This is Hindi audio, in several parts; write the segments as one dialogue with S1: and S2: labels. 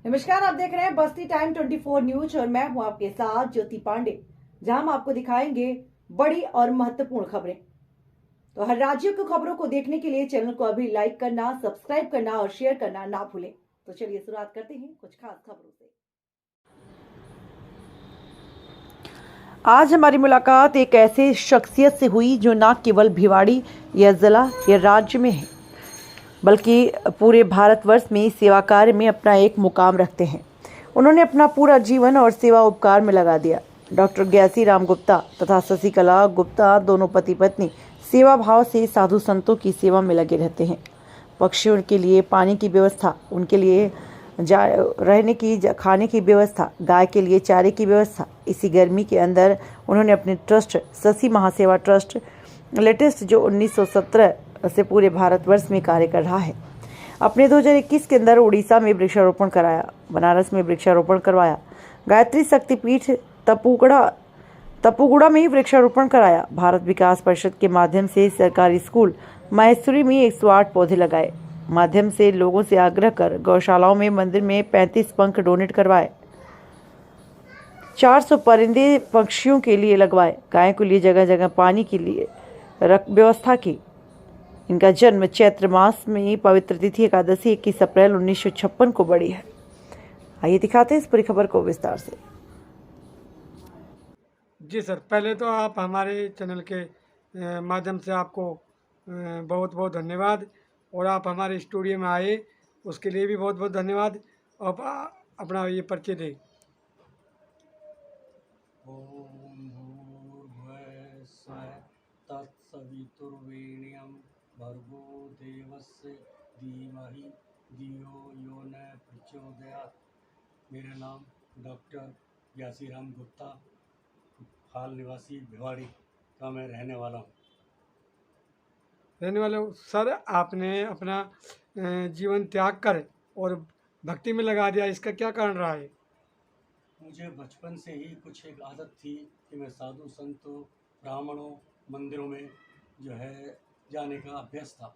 S1: नमस्कार, आप देख रहे हैं बस्ती टाइम 24 न्यूज और मैं हूं आपके साथ ज्योति पांडे, जहां हम आपको दिखाएंगे बड़ी और महत्वपूर्ण खबरें। तो हर राज्य की खबरों को देखने के लिए चैनल को अभी लाइक करना, सब्सक्राइब करना और शेयर करना ना भूलें। तो चलिए शुरुआत करते हैं कुछ खास खबरों से। आज हमारी मुलाकात एक ऐसे शख्सियत से हुई जो न केवल भिवाड़ी या जिला या राज्य में है, बल्कि पूरे भारतवर्ष में सेवा कार्य में अपना एक मुकाम रखते हैं। उन्होंने अपना पूरा जीवन और सेवा उपकार में लगा दिया। डॉक्टर ग्यासी राम गुप्ता तथा शशिकला गुप्ता दोनों पति पत्नी सेवा भाव से साधु संतों की सेवा में लगे रहते हैं। पक्षियों के लिए पानी की व्यवस्था, उनके लिए रहने की, खाने की व्यवस्था, गाय के लिए चारे की व्यवस्था। इसी गर्मी के अंदर उन्होंने अपने ट्रस्ट शशि महासेवा ट्रस्ट लेटेस्ट जो 1917 से पूरे भारतवर्ष में कार्य कर रहा है, अपने 2021 के अंदर उड़ीसा में वृक्षारोपण कराया, बनारस में वृक्षारोपण करवाया, गायत्री शक्तिपीठ तपुगुड़ा में वृक्षारोपण कराया, भारत विकास परिषद के माध्यम से सरकारी स्कूल मैसूरी में 108 पौधे लगाए, माध्यम से लोगों से आग्रह कर गौशालाओं में मंदिर में 35 पंख डोनेट करवाए, 400 परिंदे पक्षियों के लिए लगवाए, गाय के लिए जगह जगह पानी के लिए व्यवस्था की। इनका जन्म चैत्र मास में पवित्र तिथि एकादशी 21 अप्रैल 1956 को पड़ी है। आइए दिखाते हैं इस पूरी खबर को विस्तार से।
S2: जी सर, पहले तो आप हमारे चैनल के माध्यम से आपको बहुत बहुत धन्यवाद, और आप हमारे स्टूडियो में आए उसके लिए भी बहुत बहुत धन्यवाद। आप अपना ये परिचय दें।
S3: ओम भूर्भुवः स्वः तत्सवितुर्वरेण्यं भर्गो देवस्य धीमहि धियो यो न प्रचोदयात्। मेरा नाम डॉक्टर ग्यासी राम गुप्ता, हाल निवासी भिवाड़ी का मैं रहने वाला हूँ।
S2: रहने वाले सर, आपने अपना जीवन त्याग कर और भक्ति में लगा दिया, इसका क्या कारण रहा है?
S3: मुझे बचपन से ही कुछ एक आदत थी कि मैं साधु संतों, ब्राह्मणों, मंदिरों में जो है जाने का अभ्यास था।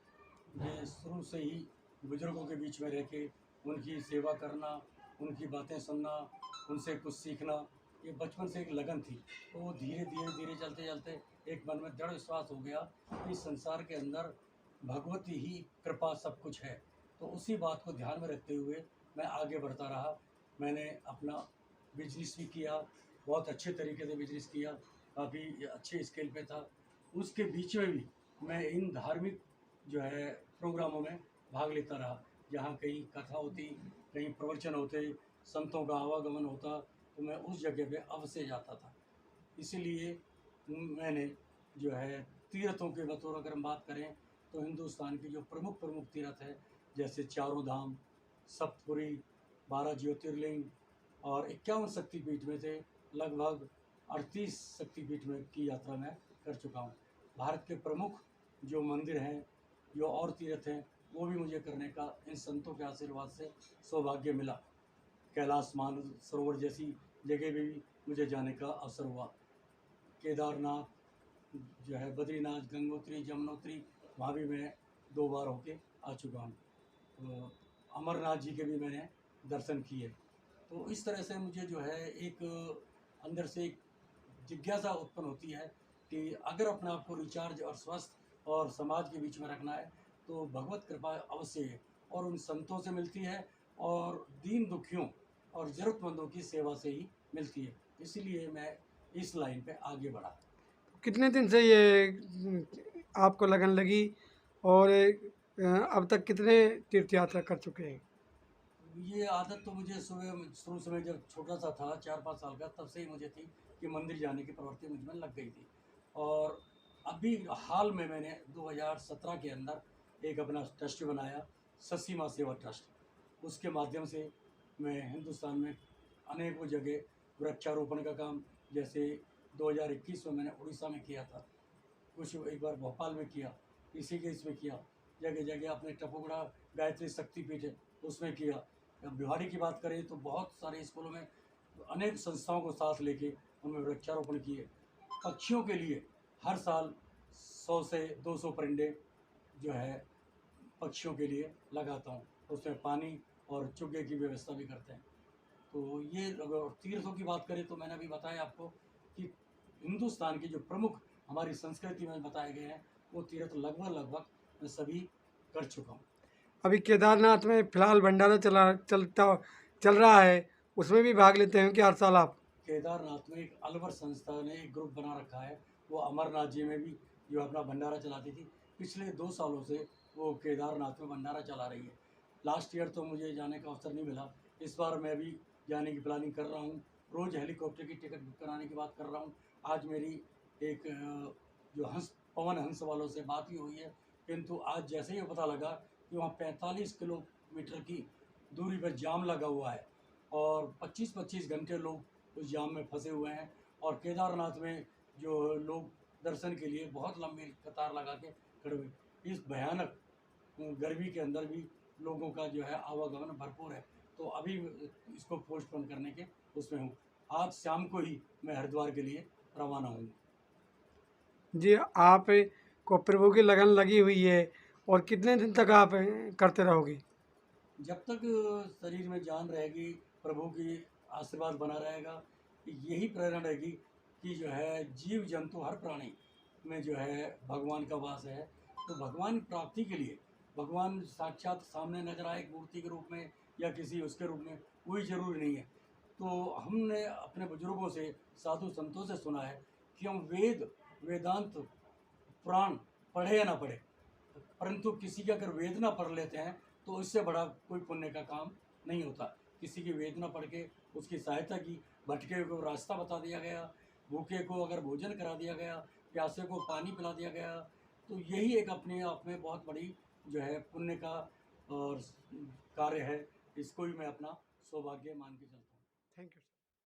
S3: मुझे शुरू से ही बुजुर्गों के बीच में रह के उनकी सेवा करना, उनकी बातें सुनना, उनसे कुछ सीखना, ये बचपन से एक लगन थी। तो वो धीरे धीरे धीरे चलते चलते एक मन में दृढ़ विश्वास हो गया कि संसार के अंदर भगवती ही कृपा सब कुछ है। तो उसी बात को ध्यान में रखते हुए मैं आगे बढ़ता रहा। मैंने अपना बिजनेस भी किया, बहुत अच्छे तरीके से बिजनेस किया, काफ़ी अच्छे स्केल पे था। उसके बीच में भी मैं इन धार्मिक जो है प्रोग्रामों में भाग लेता रहा, जहाँ कहीं कथा होती, कहीं प्रवचन होते, संतों का आवागमन होता, तो मैं उस जगह पे अवश्य जाता था। इसीलिए मैंने जो है तीर्थों के बतौर अगर हम बात करें तो हिंदुस्तान की जो प्रमुख प्रमुख तीर्थ है, जैसे चारों धाम, सप्तपुरी, 12 ज्योतिर्लिंग और 51 शक्तिपीठ में से लगभग 38 शक्तिपीठ में की यात्रा मैं कर चुका हूँ। भारत के प्रमुख जो मंदिर हैं, जो और तीर्थ हैं, वो भी मुझे करने का इन संतों के आशीर्वाद से सौभाग्य मिला। कैलाश मानसरोवर जैसी जगह भी मुझे जाने का अवसर हुआ। केदारनाथ जो है, बद्रीनाथ, गंगोत्री, यमुनोत्री, वहाँ भी मैं 2 बार होके आ चुका हूँ। तो अमरनाथ जी के भी मैंने दर्शन किए। तो इस तरह से मुझे जो है एक अंदर से एक जिज्ञासा उत्पन्न होती है कि अगर अपने आप को रिचार्ज और स्वस्थ और समाज के बीच में रखना है तो भगवत कृपा अवश्य है, और उन संतों से मिलती है और दीन दुखियों और ज़रूरतमंदों की सेवा से ही मिलती है। इसीलिए मैं इस लाइन पे आगे बढ़ा।
S2: कितने दिन से ये आपको लगन लगी, और अब तक कितने तीर्थ यात्रा कर चुके हैं?
S3: ये आदत तो मुझे शुरू से मैं जब छोटा सा था, 4-5 साल का, तब से ही मुझे थी कि मंदिर जाने की प्रवृत्ति मुझ में लग गई थी। और अभी हाल में मैंने 2017 के अंदर एक अपना ट्रस्ट बनाया, शशि माँ सेवा ट्रस्ट। उसके माध्यम से मैं हिंदुस्तान में अनेकों जगह वृक्षारोपण का काम, जैसे 2021 में मैंने उड़ीसा में किया था, कुछ एक बार भोपाल में किया, ऋषिकेश में किया, जगह जगह अपने टपुगड़ा गायत्री शक्तिपीठ है उसमें किया। अब बिहारी की बात करें तो बहुत सारे स्कूलों में अनेक संस्थाओं को साथ लेके उनमें वृक्षारोपण किए। पक्षियों के लिए हर साल 100 से 200 परिंदे जो है पक्षियों के लिए लगाता हूँ। उसमें पानी और चुगे की व्यवस्था भी करते हैं। तो ये अगर तीर्थों की बात करें तो मैंने अभी बताया आपको कि हिंदुस्तान की जो प्रमुख हमारी संस्कृति में बताए गए हैं वो तीर्थ लगभग मैं सभी कर चुका हूँ।
S2: अभी केदारनाथ में फिलहाल भंडारा चल रहा है, उसमें भी भाग लेते हैं कि हर साल आप?
S3: केदारनाथ में एक अलवर संस्था ने एक ग्रुप बना रखा है, वो अमरनाथ जी में भी जो अपना भंडारा चलाती थी। पिछले 2 सालों से वो केदारनाथ में भंडारा चला रही है। लास्ट ईयर तो मुझे जाने का अवसर नहीं मिला, इस बार मैं भी जाने की प्लानिंग कर रहा हूँ। रोज़ हेलीकॉप्टर की टिकट बुक कराने की बात कर रहा हूँ। आज मेरी एक जो पवन हंस वालों से बात ही हुई है, किंतु आज जैसे ही पता लगा कि वहाँ 45 किलोमीटर की दूरी पर जाम लगा हुआ है और 25-25 घंटे लोग उस जाम में फंसे हुए हैं और केदारनाथ में जो लोग दर्शन के लिए बहुत लंबी कतार लगा के खड़े हुए, इस भयानक गर्मी के अंदर भी लोगों का जो है आवागमन भरपूर है। तो अभी इसको पोस्टपोन करने के उसमें हूँ। आज शाम को ही मैं हरिद्वार के लिए रवाना हूँ।
S2: जी, आप को प्रभु की लगन लगी हुई है और कितने दिन तक आप करते रहोगे?
S3: जब तक शरीर में जान रहेगी, प्रभु की आशीर्वाद बना रहेगा, यही प्रेरणा रहेगी कि जो है जीव जंतु हर प्राणी में जो है भगवान का वास है। तो भगवान प्राप्ति के लिए भगवान साक्षात सामने नजर आए एक मूर्ति के रूप में या किसी उसके रूप में, कोई ज़रूरी नहीं है। तो हमने अपने बुजुर्गों से, साधु संतों से सुना है कि हम वेदांत पुराण पढ़े या ना पढ़े, परंतु किसी के अगर वेदना पढ़ लेते हैं तो इससे बड़ा कोई पुण्य का काम नहीं होता। किसी की वेदना पढ़ के उसकी सहायता की, भटके को रास्ता बता दिया गया, भूखे को अगर भोजन करा दिया गया, प्यासे को पानी पिला दिया गया, तो यही एक अपने आप में बहुत बड़ी जो है पुण्य का और कार्य है। इसको ही मैं अपना सौभाग्य मान के चलता हूँ।
S2: Thank you.